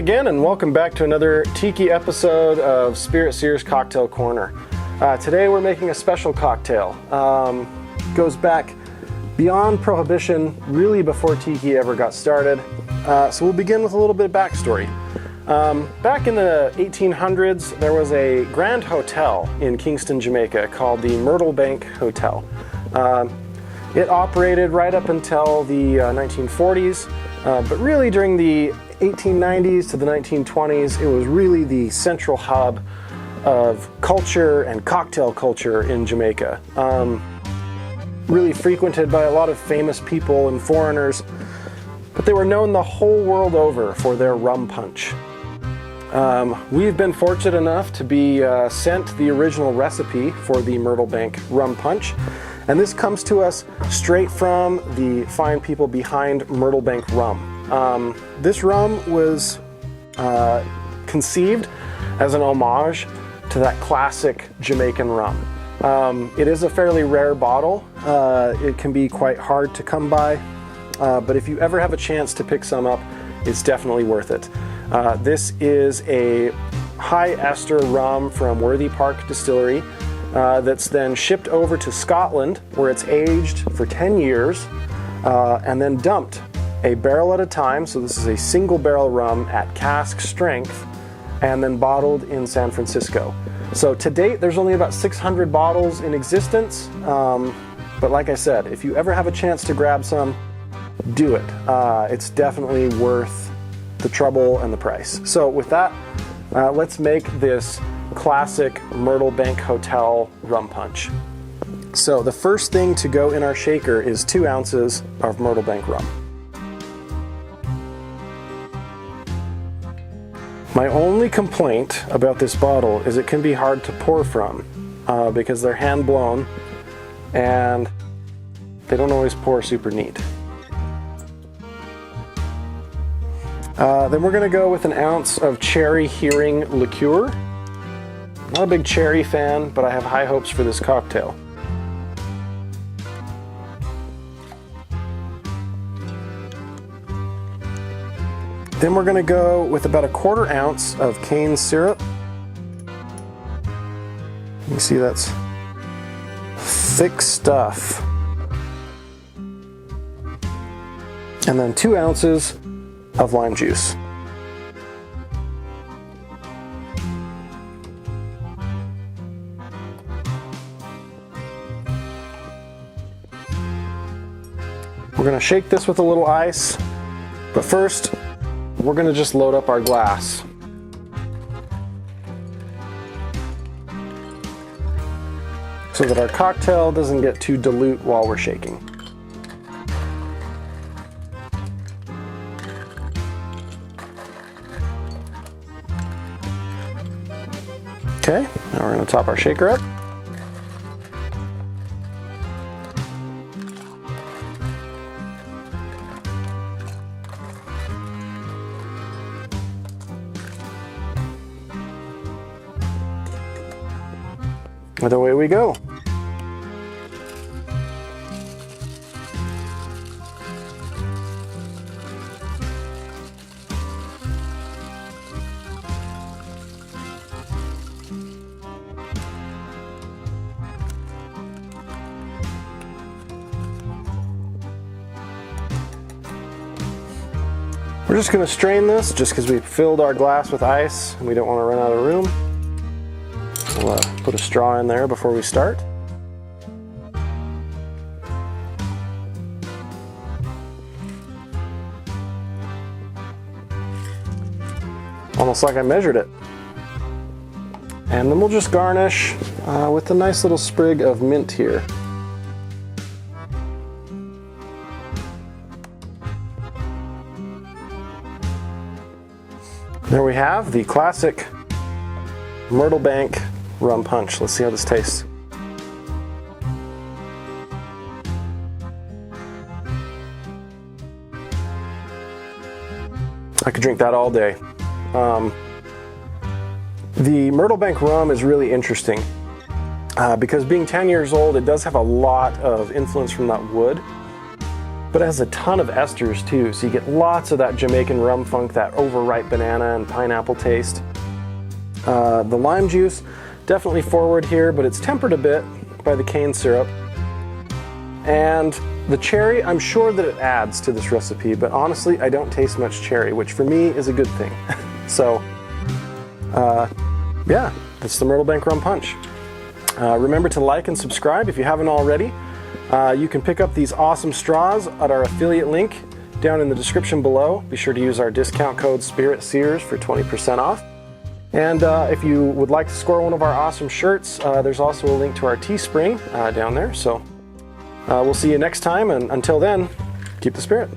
again, and welcome back to another tiki episode of Spirit Seers Cocktail Corner. Today we're making a special cocktail. Goes back beyond prohibition, really before tiki ever got started. So we'll begin with a little bit of backstory. Back in the 1800s, there was a grand hotel in Kingston, Jamaica called the Myrtle Bank Hotel. It operated right up until the 1940s, but really during the 1890s to the 1920s, it was really the central hub of culture and cocktail culture in Jamaica. Really frequented by a lot of famous people and foreigners, but they were known the whole world over for their rum punch. We've been fortunate enough to be sent the original recipe for the Myrtle Bank Rum Punch, and this comes to us straight from the fine people behind Myrtle Bank Rum. This rum was conceived as an homage to that classic Jamaican rum. It is a fairly rare bottle. It can be quite hard to come by, but if you ever have a chance to pick some up, it's definitely worth it. This is a high ester rum from Worthy Park Distillery that's then shipped over to Scotland, where it's aged for 10 years and then dumped a barrel at a time. So this is a single barrel rum at cask strength and then bottled in San Francisco. So to date, there's only about 600 bottles in existence. But like I said, if you ever have a chance to grab some, do it. It's definitely worth the trouble and the price. So with that, let's make this classic Myrtle Bank Hotel rum punch. So the first thing to go in our shaker is 2 ounces of Myrtle Bank rum. My only complaint about this bottle is it can be hard to pour from because they're hand blown and they don't always pour super neat. Then we're going to go with an ounce of cherry hearing liqueur. Not a big cherry fan, but I have high hopes for this cocktail. Then we're going to go with about a 1/4 ounce of cane syrup. You see that's thick stuff. And then 2 ounces of lime juice. We're going to shake this with a little ice, but first we're going to just load up our glass. So that our cocktail doesn't get too dilute while we're shaking. Okay, now we're going to top our shaker up. And away we go. We're just going to strain this just because we filled our glass with ice and we don't want to run out of room. We'll put a straw in there before we start. Almost like I measured it. And then we'll just garnish with a nice little sprig of mint here. There we have the classic Myrtle Bank Rum Punch. Let's see how this tastes. I could drink that all day. The Myrtle Bank Rum is really interesting because being 10 years old, it does have a lot of influence from that wood. but it has a ton of esters too, so you get lots of that Jamaican rum funk, that overripe banana and pineapple taste. The lime juice, definitely forward here, but it's tempered a bit by the cane syrup. And the cherry, I'm sure that it adds to this recipe, but honestly, I don't taste much cherry, which for me is a good thing. So, yeah, that's the Myrtle Bank Rum Punch. Remember to like and subscribe if you haven't already. You can pick up these awesome straws at our affiliate link down in the description below. Be sure to use our discount code Spirit Seers for 20% off. And if you would like to score one of our awesome shirts, there's also a link to our Teespring down there. So we'll see you next time, and until then, keep the spirit.